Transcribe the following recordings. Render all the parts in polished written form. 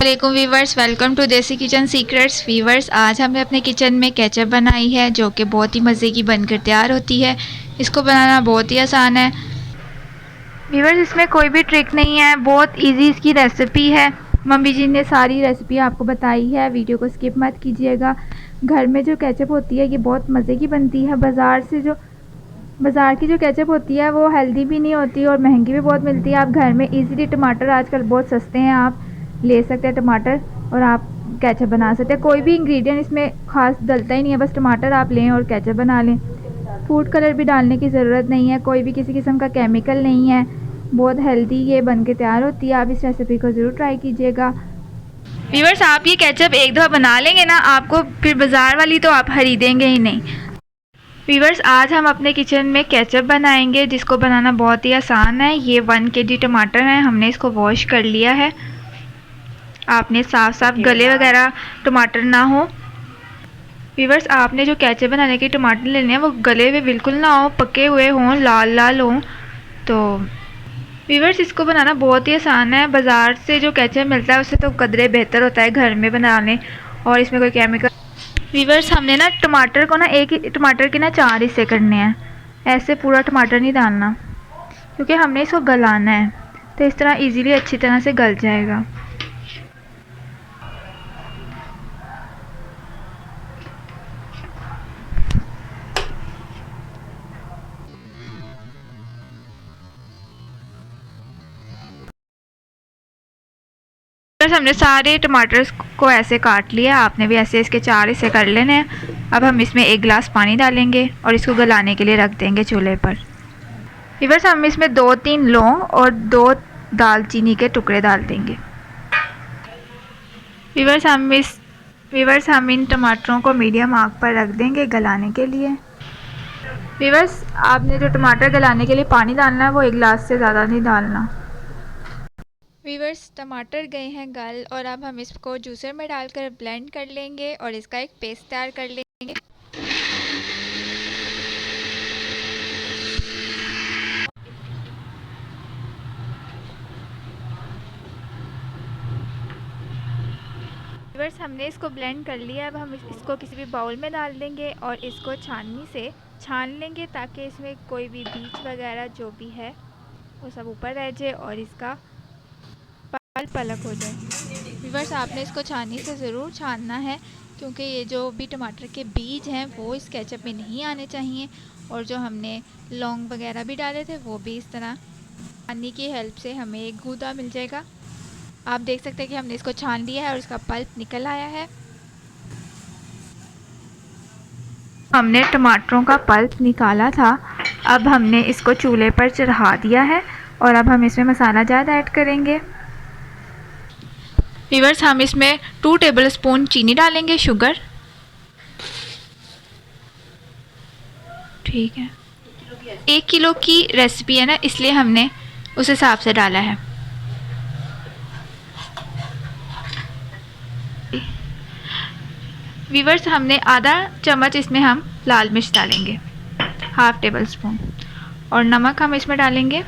वालेकुम viewers, welcome to देसी kitchen secrets. Viewers, आज हमने अपने किचन में केचप बनाई है जो कि बहुत ही मज़े की बनकर तैयार होती है। इसको बनाना बहुत ही आसान है। वीवर्स, इसमें कोई भी ट्रिक नहीं है, बहुत इजी इसकी रेसिपी है। मम्मी जी ने सारी रेसिपी आपको बताई है, वीडियो को स्किप मत कीजिएगा। घर में जो केचप होती है ये बहुत मज़े की बनती है। बाज़ार की जो केचप होती है वो हेल्दी भी नहीं होती और महंगी भी बहुत मिलती है। आप घर में इजीली टमाटर आजकल बहुत सस्ते हैं, आप ले सकते हैं टमाटर और आप केचप बना सकते हैं। कोई भी इंग्रेडिएंट इसमें खास डलता ही नहीं है, बस टमाटर आप लें और केचप बना लें। फूड कलर भी डालने की ज़रूरत नहीं है, कोई भी किसी किस्म का केमिकल नहीं है। बहुत हेल्दी ये बन के तैयार होती है। आप इस रेसिपी को ज़रूर ट्राई कीजिएगा। व्यूअर्स, आप ये केचप एक दफ़ा बना लेंगे ना, आपको फिर बाज़ार वाली तो आप खरीदेंगे ही नहीं। व्यूअर्स, आज हम अपने किचन में केचप बनाएंगे जिसको बनाना बहुत ही आसान है। ये 1 kg टमाटर हैं, हमने इसको वॉश कर लिया है। आपने साफ साफ गले वगैरह टमाटर ना हो। व्यूअर्स, आपने जो केचप बनाने के टमाटर लेने हैं वो गले हुए बिल्कुल ना हो, पके हुए हों, लाल लाल हों। तो व्यूअर्स, इसको बनाना बहुत ही आसान है। बाज़ार से जो केचप मिलता है उससे तो कदरे बेहतर होता है घर में बनाने, और इसमें कोई केमिकल। व्यूअर्स, हमने ना टमाटर को ना एक ही टमाटर के ना 4 हिस्से करने हैं। ऐसे पूरा टमाटर नहीं डालना क्योंकि हमने इसको गलाना है, तो इस तरह इजीली अच्छी तरह से गल जाएगा। बस हमने सारे टमाटर को ऐसे काट लिया, आपने भी ऐसे इसके 4 हिस्से कर लेने हैं। अब हम इसमें 1 गिलास पानी डालेंगे और इसको गलाने के लिए रख देंगे चूल्हे पर। व्यूअर्स, हम इसमें 2-3 लौंग और 2 दालचीनी के टुकड़े डाल देंगे। व्यूअर्स, हम इन टमाटरों को मीडियम आग पर रख देंगे गलाने के लिए। व्यूअर्स, आपने जो टमाटर गलाने के लिए पानी डालना है वो 1 गिलास से ज़्यादा नहीं डालना। व्यूअर्स, टमाटर गए हैं गल और अब हम इसको जूसर में डालकर ब्लेंड कर लेंगे और इसका एक पेस्ट तैयार कर लेंगे। व्यूअर्स, हमने इसको ब्लेंड कर लिया। अब हम इसको किसी भी बाउल में डाल देंगे और इसको छाननी से छान लेंगे ताकि इसमें कोई भी बीज वगैरह जो भी है वो सब ऊपर रह जाए और इसका पलक हो जाए। व्यूअर्स, आपने इसको छाननी से ज़रूर छानना है क्योंकि ये जो भी टमाटर के बीज हैं वो इस केचप में नहीं आने चाहिए, और जो हमने लौंग वगैरह भी डाले थे वो भी इस तरह छाननी की हेल्प से हमें एक गूदा मिल जाएगा। आप देख सकते हैं कि हमने इसको छान लिया है और इसका पल्प निकल आया है। हमने टमाटरों का पल्प निकाला था, अब हमने इसको चूल्हे पर चढ़ा दिया है और अब हम इसमें मसाला जात ऐड करेंगे। व्यूअर्स, हम इसमें 2 टेबलस्पून चीनी डालेंगे, शुगर। ठीक है, 1 किलो की रेसिपी है ना, इसलिए हमने उस हिसाब से डाला है। व्यूअर्स, हमने आधा चम्मच इसमें हम लाल मिर्च डालेंगे, ½ टेबलस्पून, और नमक हम इसमें डालेंगे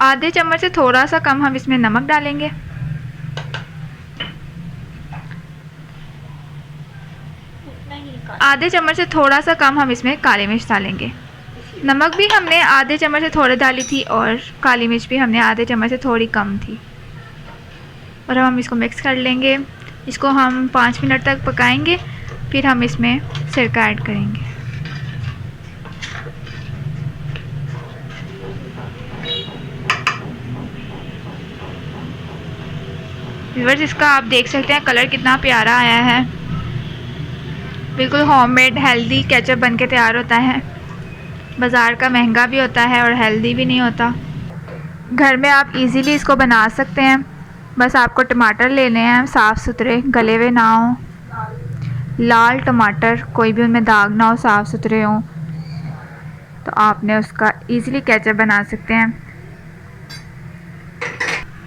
आधे चम्मच से थोड़ा सा कम हम इसमें नमक डालेंगे। आधे चम्मच से थोड़ा सा कम हम इसमें काली मिर्च डालेंगे। नमक भी हमने आधे चम्मच से थोड़ी डाली थी और काली मिर्च भी हमने आधे चम्मच से थोड़ी कम थी। और अब हम इसको मिक्स कर लेंगे। इसको हम 5 मिनट तक पकाएंगे, फिर हम इसमें सिरका ऐड करेंगे। व्यूअर्स, इसका आप देख सकते हैं कलर कितना प्यारा आया है। बिल्कुल होममेड हेल्दी केचप बन के तैयार होता है। बाज़ार का महंगा भी होता है और हेल्दी भी नहीं होता। घर में आप इजीली इसको बना सकते हैं। बस आपको टमाटर लेने हैं, साफ़ सुथरे, गले हुए ना हो, लाल टमाटर, कोई भी उनमें दाग ना हो, साफ़ सुथरे हों, तो आपने उसका इजीली केचप बना सकते हैं।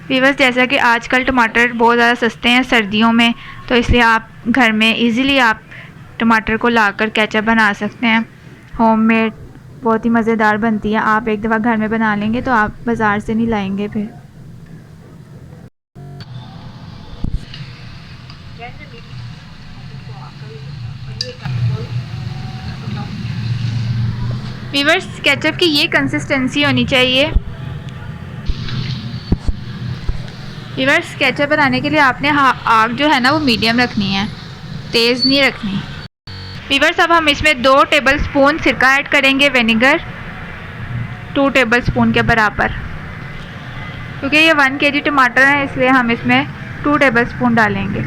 व्यूअर्स, जैसा कि आजकल टमाटर बहुत ज़्यादा सस्ते हैं सर्दियों में, तो इसलिए आप घर में इजीली आप टमाटर को लाकर केचप बना सकते हैं। होममेड बहुत ही मज़ेदार बनती है। आप एक दफ़ा घर में बना लेंगे तो आप बाज़ार से नहीं लाएंगे फिर। वीवर्स केचप की ये कंसिस्टेंसी होनी चाहिए। वीवर्स केचप बनाने के लिए आपने आग जो है ना वो मीडियम रखनी है, तेज़ नहीं रखनी। वीवर्स अब हम इसमें 2 टेबलस्पून सिरका ऐड करेंगे, विनेगर 2 टेबलस्पून के बराबर। क्योंकि ये 1 kg टमाटर है इसलिए हम इसमें 2 टेबलस्पून डालेंगे।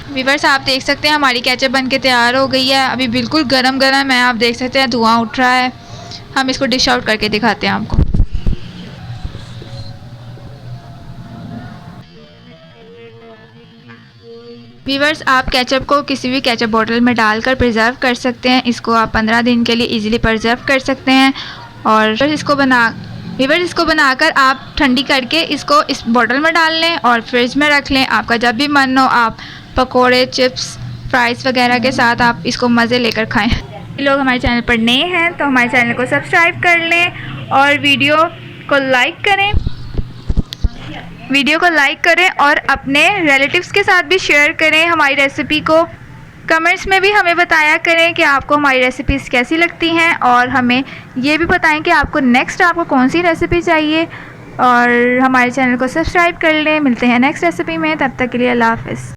वीवर्स आप देख सकते हैं हमारी केचप बन के तैयार हो गई है। अभी बिल्कुल गरम गरम है, आप देख सकते हैं धुआं उठ रहा है। हम इसको डिश आउट करके दिखाते हैं आपको। वीवर्स आप केचप को किसी भी केचप बोतल में डालकर प्रिजर्व कर सकते हैं। इसको आप 15 दिन के लिए इजीली प्रिजर्व कर सकते हैं। और इसको बनाकर आप ठंडी करके इसको इस बोतल में डाल लें और फ्रिज में रख लें। आपका जब भी मन हो आप पकोड़े, चिप्स, फ्राइज़ वगैरह के साथ आप इसको मज़े लेकर खाएं। लोग हमारे चैनल पर नए हैं तो हमारे चैनल को सब्सक्राइब कर लें और वीडियो को लाइक करें और अपने रिलेटिव्स के साथ भी शेयर करें हमारी रेसिपी को। कमेंट्स में भी हमें बताया करें कि आपको हमारी रेसिपीज़ कैसी लगती हैं और हमें ये भी बताएं कि आपको कौन सी रेसिपी चाहिए। और हमारे चैनल को सब्सक्राइब कर लें। मिलते हैं नेक्स्ट रेसिपी में, तब तक के लिए अल्लाह हाफ़िज़।